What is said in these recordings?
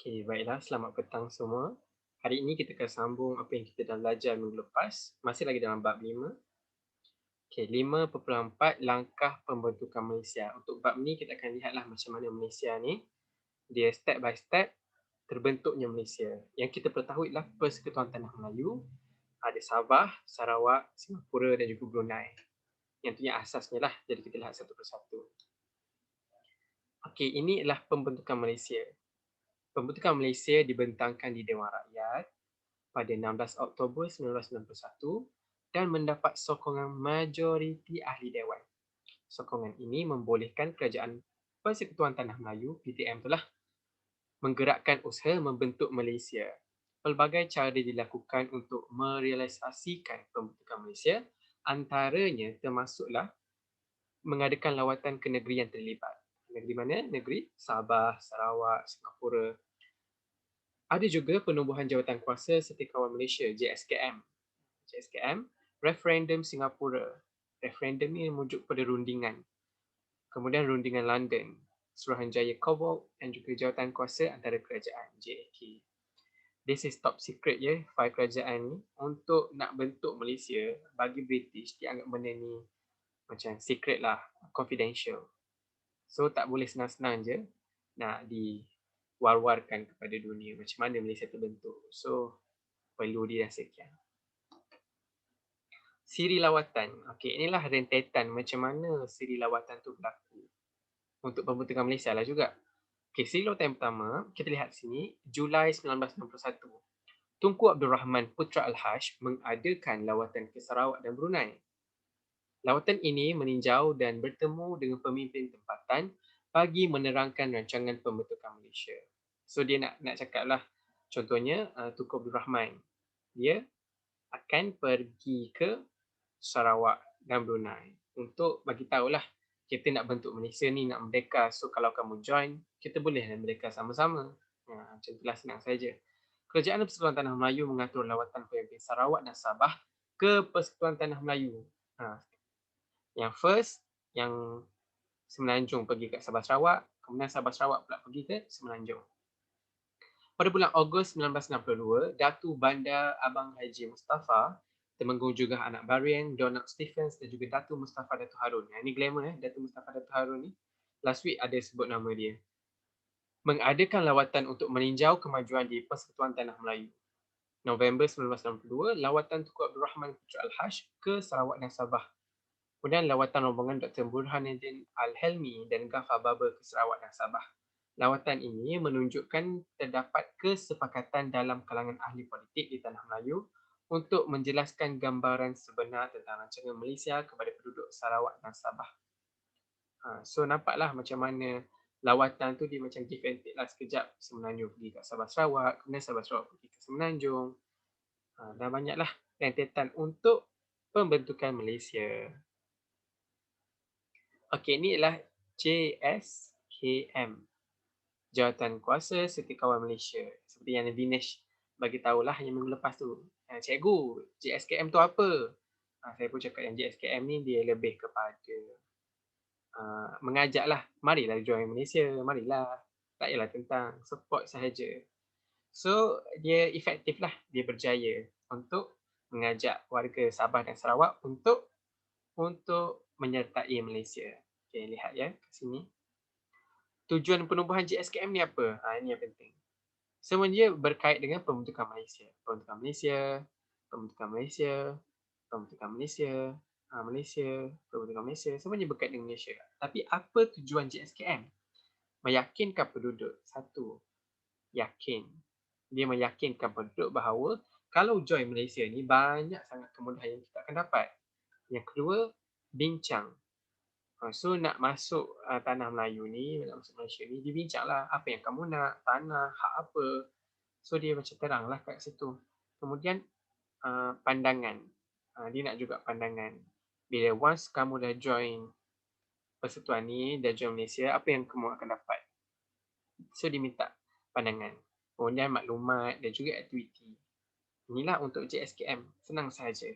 Okey, baiklah. Selamat petang semua. Hari ini kita akan sambung apa yang kita dah belajar minggu lepas. Masih lagi dalam bab 5. Okey, 5.4 langkah pembentukan Malaysia. Untuk bab ni kita akan lihatlah macam mana Malaysia ni, dia step by step terbentuknya Malaysia. Yang kita ketahui adalah Persekutuan Tanah Melayu, ada Sabah, Sarawak, Singapura dan juga Brunei. Yang tu yang asasnya lah. Jadi kita lihat satu persatu. Okey, ini adalah pembentukan Malaysia. Pembentukan Malaysia dibentangkan di Dewan Rakyat pada 16 Oktober 1991 dan mendapat sokongan majoriti ahli dewan. Sokongan ini membolehkan Kerajaan Persekutuan Tanah Melayu (PTM) telah menggerakkan usaha membentuk Malaysia. Pelbagai cara dilakukan untuk merealisasikan pembentukan Malaysia, antaranya termasuklah mengadakan lawatan ke negeri yang terlibat. Negeri mana? Negeri Sabah, Sarawak, Singapura. Ada juga penubuhan jawatan kuasa Setia Kawal Malaysia (JSKM). JSKM, referendum Singapura. Referendum ni merujuk pada rundingan. Kemudian rundingan London, Suruhanjaya Commonwealth dan juga jawatan kuasa antara kerajaan JAK. This is top secret ya, fail kerajaan ni untuk nak bentuk Malaysia bagi British dianggap benda ni macam secret lah, confidential. So tak boleh senang-senang je nak diwar-warkan kepada dunia macam mana Malaysia terbentuk. So perlu dirahsiakan. Siri lawatan. Okey, inilah rentetan macam mana siri lawatan tu berlaku untuk pembentukan Malaysia lah juga. Okey, siri lawatan yang pertama, kita lihat sini, Julai 1961. Tunku Abdul Rahman Putra Al-Hash mengadakan lawatan ke Sarawak dan Brunei. Lawatan ini meninjau dan bertemu dengan pemimpin tempatan bagi menerangkan rancangan pembentukan Malaysia. So dia nak cakap lah, contohnya Tunku Abdul Rahman, dia akan pergi ke Sarawak dan Brunei untuk bagi tahulah kita nak bentuk Malaysia ni, nak merdeka. So kalau kamu join, kita boleh merdeka sama-sama. Macam itulah, senang saja. Kerajaan Persekutuan Tanah Melayu mengatur lawatan pemimpin Sarawak dan Sabah ke Persekutuan Tanah Melayu. Yang first, yang Semenanjung pergi ke Sabah Sarawak, kemudian Sabah Sarawak pula pergi ke Semenanjung. Pada bulan Ogos 1962, Datu Bandar Abang Haji Mustafa, Temenggung juga anak Barian, Donald Stephens dan juga Datu Mustafa Datu Harun. Ini glamour Datu Mustafa Datu Harun ni. Last week ada sebut nama dia. Mengadakan lawatan untuk meninjau kemajuan di Persekutuan Tanah Melayu. November 1962, lawatan Tunku Abdul Rahman Putra Al-Hash ke Sarawak dan Sabah. Kemudian lawatan rombongan Dr. Burhanuddin Al-Helmi dan Ghaffar Babar ke Sarawak dan Sabah. Lawatan ini menunjukkan terdapat kesepakatan dalam kalangan ahli politik di Tanah Melayu untuk menjelaskan gambaran sebenar tentang rancangan Malaysia kepada penduduk Sarawak dan Sabah. So nampaklah macam mana lawatan tu dia macam give and take lah. Sekejap Semenanjung pergi kat Sabah Sarawak, kemudian Sabah Sarawak pergi ke Semenanjung. Dan banyaklah rentetan untuk pembentukan Malaysia. Okey, ini adalah JSKM. Jawatan Kuasa Setia Kawal Malaysia. Seperti yang Vinesh bagi tahulah yang minggu lepas tu. Cikgu, JSKM tu apa? Saya pun cakap yang JSKM ni dia lebih kepada mengajaklah, marilah join Malaysia, marilah. Tak payahlah tentang support sahaja. So, dia efektif lah, dia berjaya untuk mengajak warga Sabah dan Sarawak untuk menyertai Malaysia. Okay, lihat ya kat sini. Tujuan penubuhan JSKM ni apa? Ini yang penting. Semuanya berkait dengan pembentukan Malaysia. Pembentukan Malaysia, pembentukan Malaysia, pembentukan Malaysia, Malaysia, pembentukan Malaysia. Semuanya berkait dengan Malaysia. Tapi apa tujuan JSKM? Meyakinkan penduduk. Satu, yakin. Dia meyakinkan penduduk bahawa kalau join Malaysia ni banyak sangat kemudahan yang kita akan dapat. Yang kedua, bincang. So nak masuk tanah Melayu ni, nak masuk Malaysia ni, dia bincanglah apa yang kamu nak, tanah, hak apa. So dia macam teranglah kat situ. Kemudian pandangan. Dia nak juga pandangan. Bila once kamu dah join persekutuan ni, dah join Malaysia, apa yang kamu akan dapat? So dia minta pandangan. Kemudian maklumat dan juga aktiviti. Inilah untuk JSKM. Senang sahaja.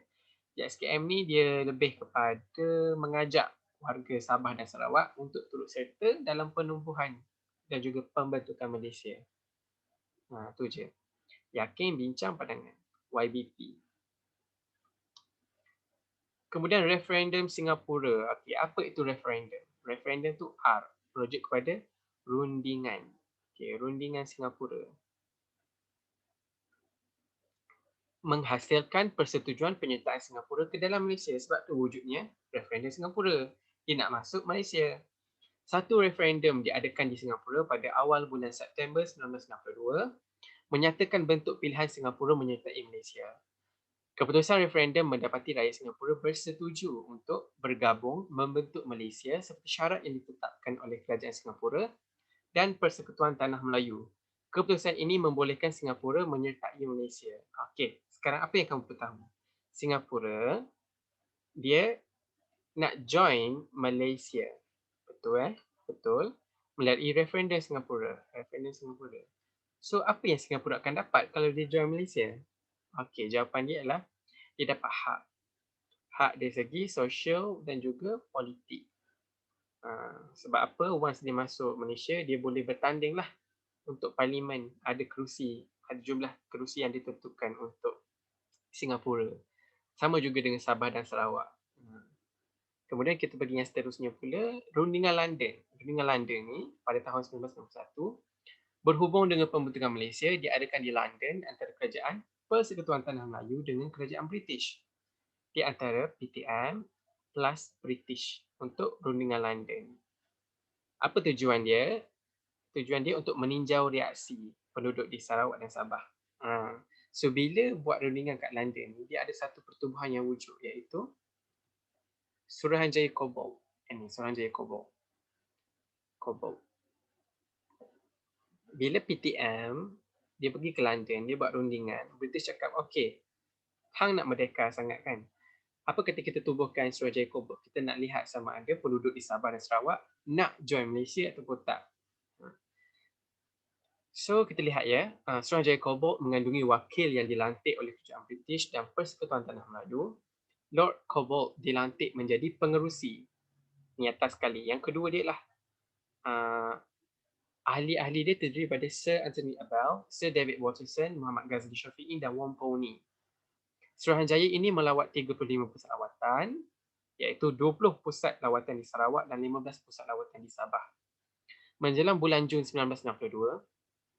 JSKM ni dia lebih kepada mengajak warga Sabah dan Sarawak untuk turut serta dalam penubuhan dan juga pembentukan Malaysia. Tu je. Yakin, bincang, pandangan. YBP. Kemudian referendum Singapura. Okey, apa itu referendum? Referendum tu R, rujuk kepada rundingan. Okey, rundingan Singapura. Menghasilkan persetujuan penyertaan Singapura ke dalam Malaysia. Sebab tu wujudnya referendum Singapura. Dia nak masuk Malaysia. Satu referendum diadakan di Singapura pada awal bulan September 1962 menyatakan bentuk pilihan Singapura menyertai Malaysia. Keputusan referendum mendapati rakyat Singapura bersetuju untuk bergabung membentuk Malaysia seperti syarat yang ditetapkan oleh Kerajaan Singapura dan Persekutuan Tanah Melayu. Keputusan ini membolehkan Singapura menyertai Malaysia. Okey, sekarang apa yang kamu perlu tahu? Singapura, dia nak join Malaysia. Betul Betul. Melalui referendum Singapura. Referendum Singapura. So, apa yang Singapura akan dapat kalau dia join Malaysia? Okey, jawapan dia adalah dia dapat hak. Hak dari segi sosial dan juga politik. Sebab apa? Once dia masuk Malaysia, dia boleh bertanding lah untuk parlimen. Ada kerusi, ada jumlah kerusi yang ditentukan untuk Singapura. Sama juga dengan Sabah dan Sarawak. Kemudian kita pergi yang seterusnya pula, Rundingan London. Rundingan London ni pada tahun 1961 berhubung dengan pembentukan Malaysia diadakan di London antara kerajaan Persekutuan Tanah Melayu dengan kerajaan British. Di antara PTM plus British untuk Rundingan London. Apa tujuan dia? Tujuan dia untuk meninjau reaksi penduduk di Sarawak dan Sabah. So bila buat rundingan kat London ni, dia ada satu pertubuhan yang wujud iaitu Suruhanjaya Cobalt. Ini Suruhanjaya Cobalt. Bila PTM dia pergi ke London, dia buat rundingan, British cakap, okey, hang nak merdeka sangat kan? Apa kata kita tubuhkan Suruhanjaya Cobalt? Kita nak lihat sama ada penduduk di Sabah dan Sarawak nak join Malaysia ataupun tak. So kita lihat ya, Suruhanjaya Cobalt mengandungi wakil yang dilantik oleh kerajaan British dan Persekutuan Tanah Melayu. Lord Cobalt dilantik menjadi pengerusi. Ini atas sekali. Yang kedua dia lah ahli-ahli dia terdiri daripada Sir Anthony Abell, Sir David Watterson, Muhammad Ghazali Shafi'i dan Wong Pony. Suruhanjaya ini melawat 35 pusat lawatan, iaitu 20 pusat lawatan di Sarawak dan 15 pusat lawatan di Sabah. Menjelang bulan Jun 1962,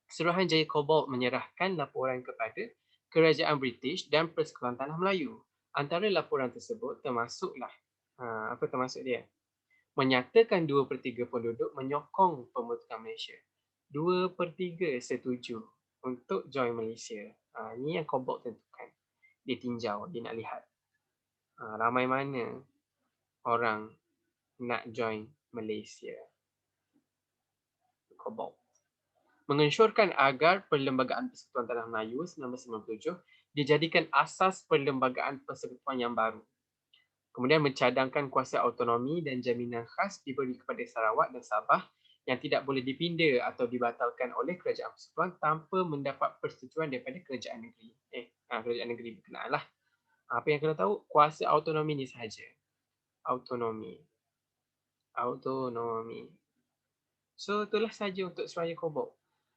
Suruhanjaya Cobalt menyerahkan laporan kepada Kerajaan British dan Persekutuan Tanah Melayu. Antara laporan tersebut termasuklah, apa termasuk dia? Menyatakan 2/3 penduduk menyokong pembentukan Malaysia. 2/3 setuju untuk join Malaysia. Ini yang Cobalt tentukan. Dia tinjau, dia nak lihat ramai mana orang nak join Malaysia. Cobalt mengensyurkan agar Perlembagaan Persekutuan Tanah Melayu 1997 dijadikan asas perlembagaan persekutuan yang baru. Kemudian mencadangkan kuasa autonomi dan jaminan khas diberi kepada Sarawak dan Sabah yang tidak boleh dipinda atau dibatalkan oleh kerajaan persekutuan tanpa mendapat persetujuan daripada kerajaan negeri. Kerajaan negeri berkenaan lah. Apa yang kena tahu? Kuasa autonomi ni sahaja. Autonomi. So itulah sahaja untuk Suruhanjaya Cobalt.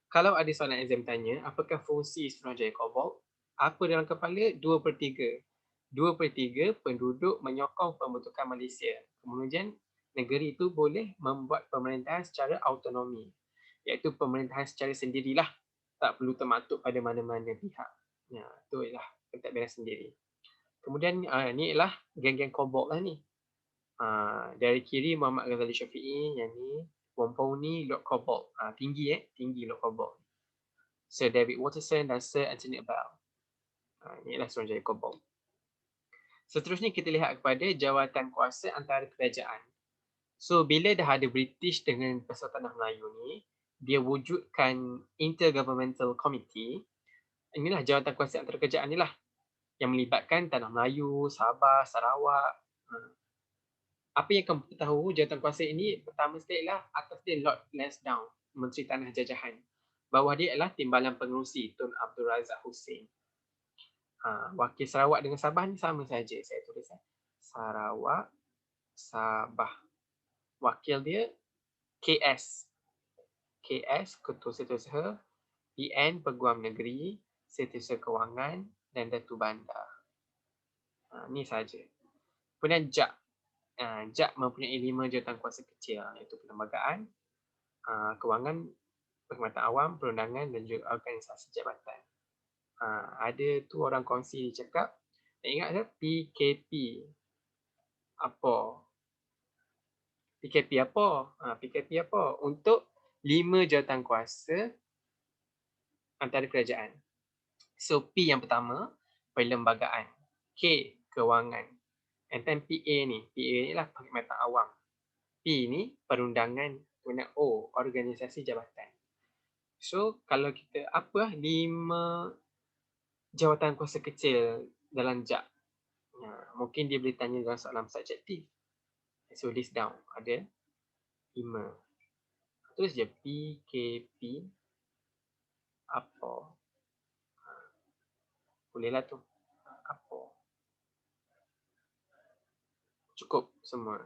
Kalau ada soalan exam tanya, apakah fungsi Suruhanjaya Cobalt? Apa dalam kepala? 2/3. 2/3 penduduk menyokong pembentukan Malaysia. Kemudian negeri itu boleh membuat pemerintahan secara autonomi. Iaitu pemerintahan secara sendirilah. Tak perlu termaktub pada mana-mana pihak. Itulah pentadbiran sendiri. Kemudian ni ialah geng-geng Cobalt lah ni. Dari kiri Muhammad Ghazali Shafi'i, yang ni Wong Pony, Lord Cobalt. Tinggi Lord Cobalt. Sir David Watterson dan Sir Anthony Abell. Ini adalah Suruhanjaya Cobalt. Seterusnya kita lihat kepada jawatan kuasa antara kerajaan. So bila dah ada British dengan Persekutuan Tanah Melayu ni, dia wujudkan Intergovernmental Committee. Inilah jawatan kuasa antara kerajaan ni lah, yang melibatkan Tanah Melayu, Sabah, Sarawak. Apa yang kamu tahu jawatan kuasa ini? Pertama sekali ialah atas dia Lord Lansdowne, Menteri Tanah Jajahan. Bawah dia adalah Timbalan Pengerusi Tun Abdul Razak Hussein. Wakil Sarawak dengan Sabah ni sama saja. Saya tulis Sarawak, Sabah. Wakil dia KS, Ketua Setiausaha PN Peguam Negeri, Setiausaha Kewangan dan Datu Bandar. Ni saja. Kemudian JAK. JAK mempunyai 5 jawatankuasa kecil, iaitu Perlembagaan, Kewangan, Perkhidmatan Awam, Perundangan dan juga Organisasi Jabatan. Ada tu orang kongsi cakap, ingat tak PKP apa? PKP apa? PKP apa? Untuk 5 jawatankuasa antara kerajaan. So P yang pertama, Perlembagaan. K, Kewangan. And then PA ni lah Perkhidmatan Awam. P ni Perundangan. Kemudian O, Organisasi Jabatan. So kalau kita apa 5 jawatankuasa kecil dalam JAK. Mungkin dia boleh tanya dalam soalan subjektif. So list down. Ada 5. Terus je PKP apa? Bolehlah tu. Apa? Cukup semua.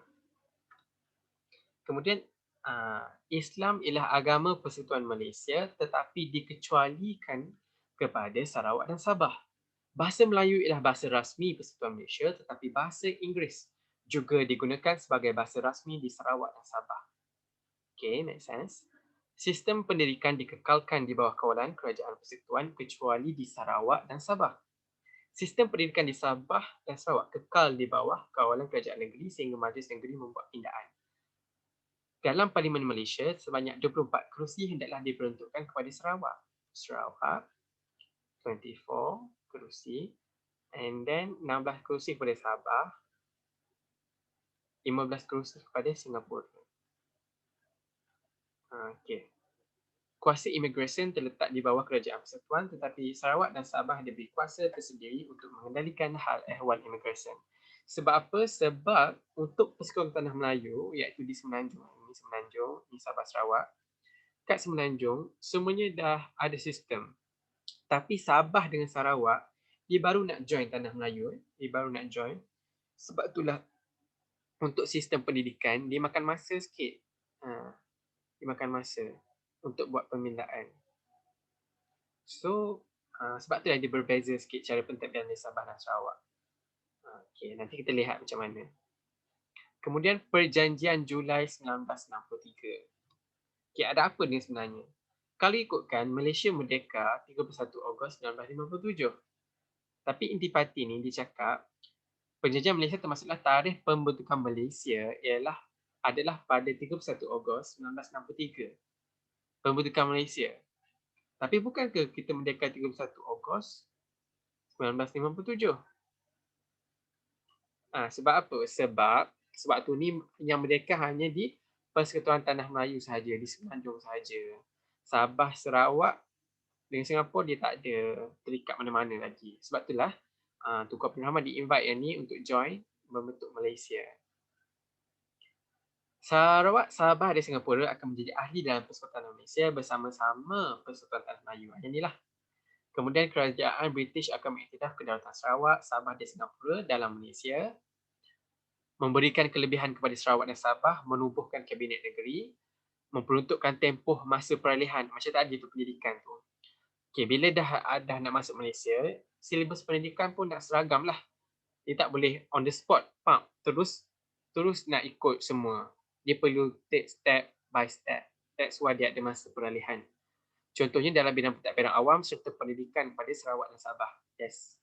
Kemudian Islam ialah agama Persekutuan Malaysia tetapi dikecualikan kepada Sarawak dan Sabah. Bahasa Melayu ialah bahasa rasmi Persekutuan Malaysia tetapi bahasa Inggeris juga digunakan sebagai bahasa rasmi di Sarawak dan Sabah. Okay, make sense? Sistem pendidikan dikekalkan di bawah kawalan Kerajaan Persekutuan kecuali di Sarawak dan Sabah. Sistem pendidikan di Sabah dan Sarawak kekal di bawah kawalan Kerajaan Negeri sehingga Majlis Negeri membuat pindaan. Dalam Parlimen Malaysia, sebanyak 24 kerusi hendaklah diperuntukkan kepada Sarawak. Sarawak, 24 kerusi. And then 16 kerusi kepada Sabah, 15 kerusi kepada Singapura. Okay. Kuasa imigresen terletak di bawah Kerajaan Persekutuan tetapi Sarawak dan Sabah diberi kuasa tersendiri untuk mengendalikan hal ehwal imigresen. Sebab apa? Sebab untuk Persekutuan Tanah Melayu iaitu di Semenanjung, ini Sabah Sarawak, kat Semenanjung semuanya dah ada sistem. Tapi Sabah dengan Sarawak dia baru nak join Tanah Melayu, dia baru nak join. Sebab itulah untuk sistem pendidikan dia makan masa sikit. Dia makan masa untuk buat pemindaan. So, sebab tu dia berbeza sikit cara pentadbiran di Sabah dan Sarawak. Okay, nanti kita lihat macam mana. Kemudian Perjanjian Julai 1963. Okay, ada apa ni sebenarnya? Kalau ikutkan, Malaysia merdeka 31 Ogos 1957. Tapi intipati ni dia cakap, Perjanjian Malaysia termasuklah tarikh pembentukan Malaysia adalah pada 31 Ogos 1963. Pembentukan Malaysia. Tapi bukankah kita merdeka 31 Ogos 1957? Sebab apa? Sebab tu ni yang merdeka hanya di Persekutuan Tanah Melayu sahaja, di Semenanjung sahaja. Sabah, Sarawak dengan Singapura dia tak ada terikat mana-mana lagi. Sebab itulah Tukar Pengalaman di-invite yang ni untuk join membentuk Malaysia. Sarawak, Sabah dan Singapura akan menjadi ahli dalam Persekutuan Malaysia bersama-sama Persekutuan Tanah Melayu. Yang inilah. Kemudian kerajaan British akan mengiktiraf kedaulatan Sarawak, Sabah dan Singapura dalam Malaysia, memberikan kelebihan kepada Sarawak dan Sabah, menubuhkan kabinet negeri, memperuntukkan tempoh masa peralihan macam tadi tu pendidikan tu. Okay, bila dah nak masuk Malaysia, silibus pendidikan pun nak seragam lah. Dia tak boleh on the spot, terus nak ikut semua. Dia perlu take step by step. That's why dia ada masa peralihan. Contohnya dalam bidang pentadbiran awam serta pendidikan pada Sarawak dan Sabah. Yes.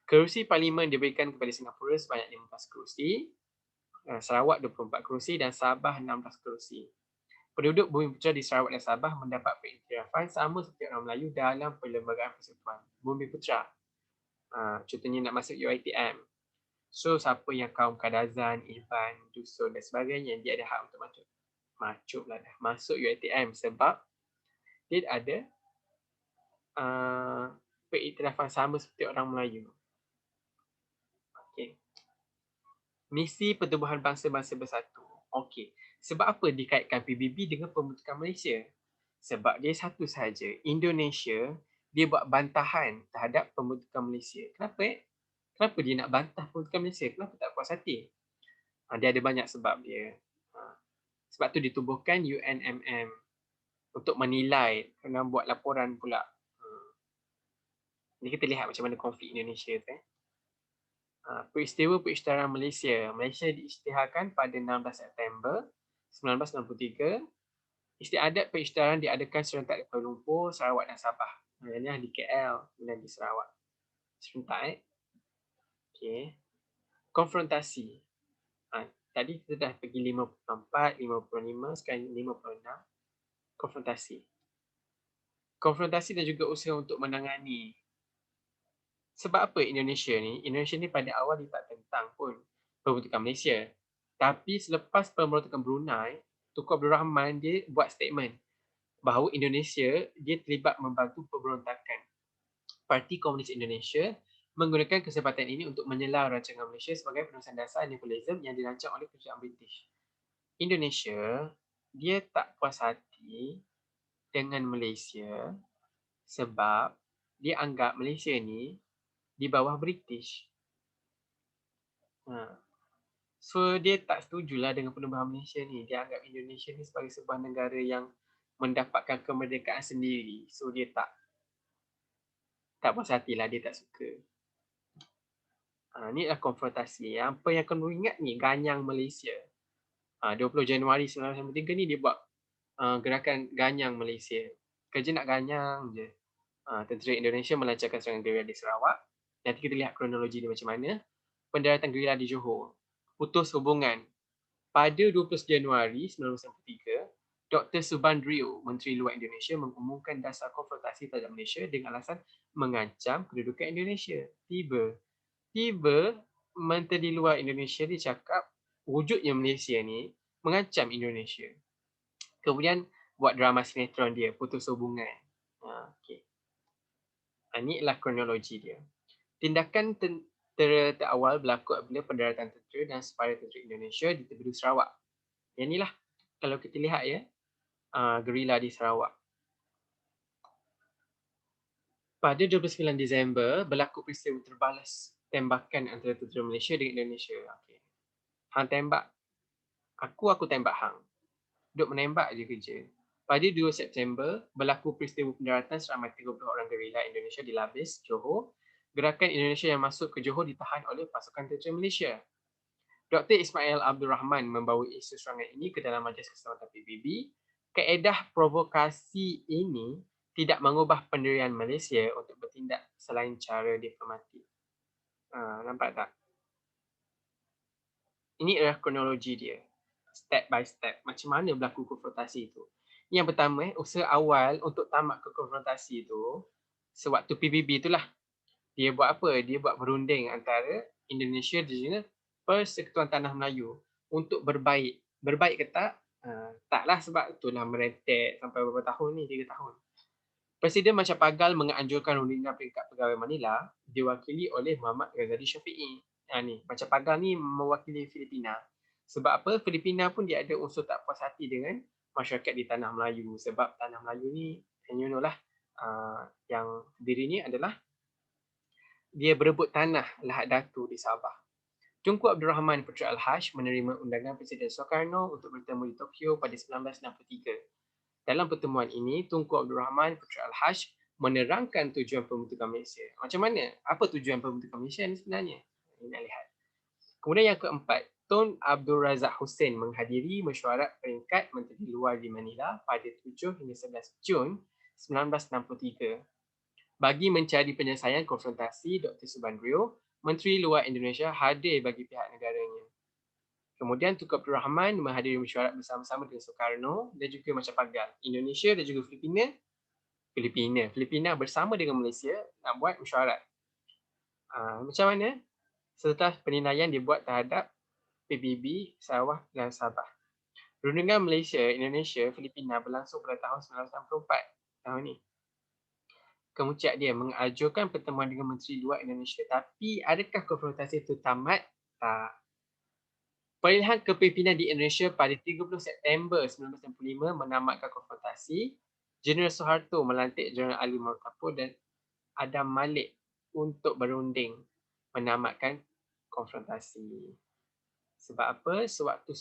Kerusi Parlimen diberikan kepada Singapura sebanyak 15 kerusi, Sarawak 24 kerusi dan Sabah 16 kerusi. Penduduk Bumiputera di Sarawak dan Sabah mendapat pengiktirafan sama seperti orang Melayu dalam Perlembagaan Persekutuan. Bumiputera. Contohnya nak masuk UiTM. So, siapa yang kaum Kadazan, Iban, Dusun dan sebagainya, dia ada hak untuk masuk UiTM sebab dia ada pengiktirafan sama seperti orang Melayu. Okay. Misi Pertubuhan Bangsa-Bangsa Bersatu. Okey. Sebab apa dikaitkan PBB dengan pembentukan Malaysia? Sebab dia satu sahaja. Indonesia, dia buat bantahan terhadap pembentukan Malaysia. Kenapa? Kenapa dia nak bantah pembentukan Malaysia? Kenapa tak puas hati? Dia ada banyak sebab dia. Sebab tu ditubuhkan UNMM. untuk menilai, kena buat laporan pula. Jadi kita lihat macam mana konflik Indonesia tu. Peristiwa Pengisytiharan Malaysia. Malaysia diisytiharkan pada 16 September 1963. Istiadat pengisytiharan diadakan serentak di Kuala Lumpur, Sarawak dan Sabah. Maksudnya di KL dan di Sarawak. Serentak. Okay. Konfrontasi. Tadi kita dah pergi 54, 55, sekarang 56. Konfrontasi. Konfrontasi dan juga usaha untuk menangani. Sebab apa Indonesia ni? Indonesia ni pada awal dia tak tentang pun pembentukan Malaysia. Tapi selepas pemberontakan Brunei, Tunku Abdul Rahman dia buat statement bahawa Indonesia dia terlibat membantu pemberontakan. Parti Komunis Indonesia menggunakan kesempatan ini untuk menyelar rancangan Malaysia sebagai penulisan dasar neokolonialisme yang dirancang oleh kerajaan British. Indonesia dia tak puas hati dengan Malaysia sebab dia anggap Malaysia ni di bawah British. So dia tak setujulah dengan penubuhan Malaysia ni. Dia anggap Indonesia ni sebagai sebuah negara yang mendapatkan kemerdekaan sendiri. So dia tak puas hatilah, dia tak suka. Ni adalah konfrontasi. Apa yang kamu ingat ni, Ganyang Malaysia. 20 Januari 1993 ni dia buat gerakan Ganyang Malaysia. Kerja nak ganyang je. Tentera Indonesia melancarkan serangan gerila di Sarawak. Nanti kita lihat kronologi dia macam mana. Pendaratan gerila di Johor. Putus hubungan. Pada 20 Januari 1993, Dr. Subandrio, Menteri Luar Indonesia mengumumkan dasar konfrontasi terhadap Malaysia dengan alasan mengancam kedudukan Indonesia. Tiba Menteri Luar Indonesia dia cakap wujudnya Malaysia ni mengancam Indonesia. Kemudian buat drama sinetron dia, putus hubungan. Okay. Ini adalah kronologi dia. Tindakan terawal berlaku apabila pendaratan tentera dan separuh tentera Indonesia di Tebedu Sarawak. Yang inilah kalau kita lihat ya, gerila di Sarawak. Pada 29 Disember berlaku peristiwa terbalas tembakan antara tentera Malaysia dengan Indonesia. Okay. Hang tembak aku tembak hang. Duk menembak je kerja. Pada 2 September berlaku peristiwa pendaratan seramai 30 orang gerila Indonesia di Labis, Johor. Gerakan Indonesia yang masuk ke Johor ditahan oleh pasukan tentera Malaysia. Dr. Ismail Abdul Rahman membawa isu serangan ini ke dalam Majlis Keselamatan PBB. Kaedah provokasi ini tidak mengubah pendirian Malaysia untuk bertindak selain cara diplomatik. Nampak tak? Ini adalah kronologi dia. Step by step. Macam mana berlaku konfrontasi itu. Yang pertama, usaha awal untuk tamat ke konfrontasi itu, sewaktu PBB itulah. Dia buat apa? Dia buat berunding antara Indonesia dan juga Persekutuan Tanah Melayu untuk berbaik. Berbaik ke tak? Taklah, sebab itulah merentet sampai beberapa tahun ni, 3 tahun. Presiden Macam Pagal menganjurkan rundingan peringkat pegawai Manila diwakili oleh Muhammad Ghazali Syafiee. Ni, Macam Pagal ni mewakili Filipina. Sebab apa? Filipina pun dia ada unsur tak puas hati dengan masyarakat di Tanah Melayu. Sebab Tanah Melayu ni, you know lah, yang dirinya adalah dia berebut tanah Lahad Datu di Sabah. Tunku Abdul Rahman Putera Al-Haj menerima undangan Presiden Soekarno untuk bertemu di Tokyo pada 1963. Dalam pertemuan ini, Tunku Abdul Rahman Putera Al-Haj menerangkan tujuan pembentukan Malaysia. Macam mana? Apa tujuan pembentukan Malaysia ni sebenarnya? Kita lihat. Kemudian yang keempat, Tun Abdul Razak Hussein menghadiri mesyuarat peringkat Menteri Luar di Manila pada 7 hingga 11 Jun 1963. Bagi mencari penyelesaian konfrontasi, Dr. Subandrio, Menteri Luar Indonesia hadir bagi pihak negaranya. Kemudian Tunku Abdul Rahman menghadiri mesyuarat bersama-sama dengan Soekarno dan juga Macam Pagal. Indonesia dan juga Filipina bersama dengan Malaysia nak buat mesyuarat. Macam mana? Setelah penilaian dibuat terhadap PBB Sarawak dan Sabah. Rundingan Malaysia, Indonesia, Filipina berlangsung pada tahun 1964. Tahun ni. Kemudian dia mengajukan pertemuan dengan Menteri Luar Indonesia. Tapi adakah konfrontasi itu tamat? Tak. Pilihan kepimpinan di Indonesia pada 30 September 1965 menamatkan konfrontasi. Jeneral Soeharto melantik Jeneral Ali Murtapo dan Adam Malik untuk berunding menamatkan konfrontasi. Sebab apa? Sewaktu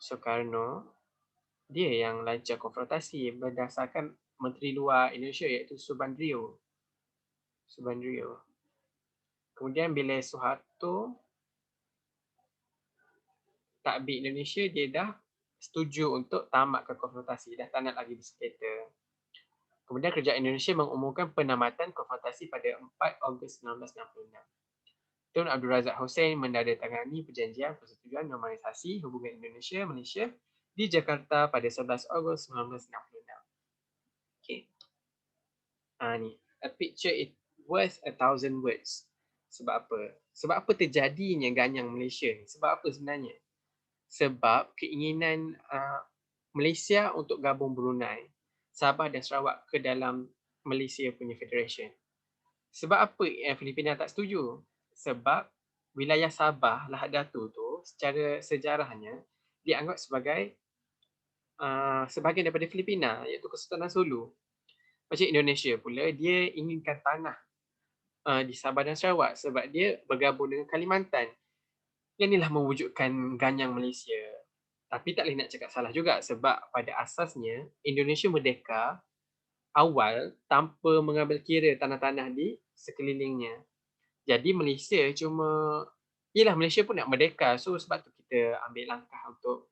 Soekarno Dia yang lancar konfrontasi berdasarkan Menteri Luar Indonesia iaitu Subandrio. Subandrio. Kemudian bila Suharto takbir Indonesia, dia dah setuju untuk tamatkan konfrontasi, dah tak nak lagi bersengketa. Kemudian Kerajaan Indonesia mengumumkan penamatan konfrontasi pada 4 Ogos 1966. Tun Abdul Razak Hussein menandatangani perjanjian persetujuan normalisasi hubungan Indonesia-Malaysia di Jakarta pada 11 Ogos 1966. Okay. Ni. A picture is worth 1,000 words. Sebab apa? Sebab apa terjadinya ganyang Malaysia ni? Sebab apa sebenarnya? Sebab keinginan Malaysia untuk gabung Brunei, Sabah dan Sarawak ke dalam Malaysia punya federation. Sebab apa Filipina tak setuju? Sebab wilayah Sabah, Lahad Datu tu secara sejarahnya dianggap sebagai sebahagian daripada Filipina, iaitu Kesultanan Sulu. Macam Indonesia pula, dia inginkan tanah di Sabah dan Sarawak sebab dia bergabung dengan Kalimantan. Yang inilah mewujudkan ganyang Malaysia. Tapi tak boleh nak cakap salah juga sebab pada asasnya Indonesia merdeka awal tanpa mengambil kira tanah-tanah di sekelilingnya. Jadi Malaysia cuma, yelah Malaysia pun nak merdeka, so sebab tu kita ambil langkah untuk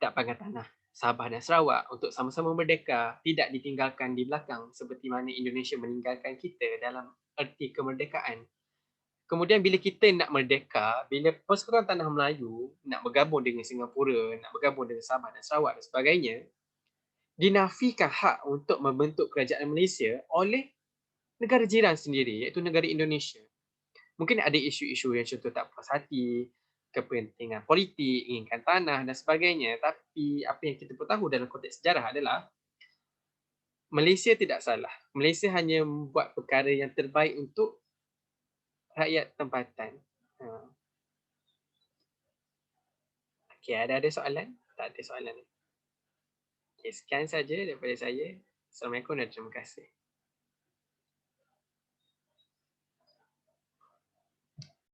dapatkan tanah Sabah dan Sarawak untuk sama-sama merdeka, tidak ditinggalkan di belakang seperti mana Indonesia meninggalkan kita dalam erti kemerdekaan. Kemudian bila kita nak merdeka, bila Persekutuan Tanah Melayu nak bergabung dengan Singapura, nak bergabung dengan Sabah dan Sarawak dan sebagainya, dinafikan hak untuk membentuk kerajaan Malaysia oleh negara jiran sendiri, iaitu negara Indonesia. Mungkin ada isu-isu yang contoh tak puas hati, kepentingan politik, inginkan tanah dan sebagainya. Tapi apa yang kita perlu tahu dalam konteks sejarah adalah Malaysia tidak salah. Malaysia hanya membuat perkara yang terbaik untuk rakyat tempatan. Okey, ada soalan? Tak ada soalan. Okey, sekian saja daripada saya. Assalamualaikum dan terima kasih.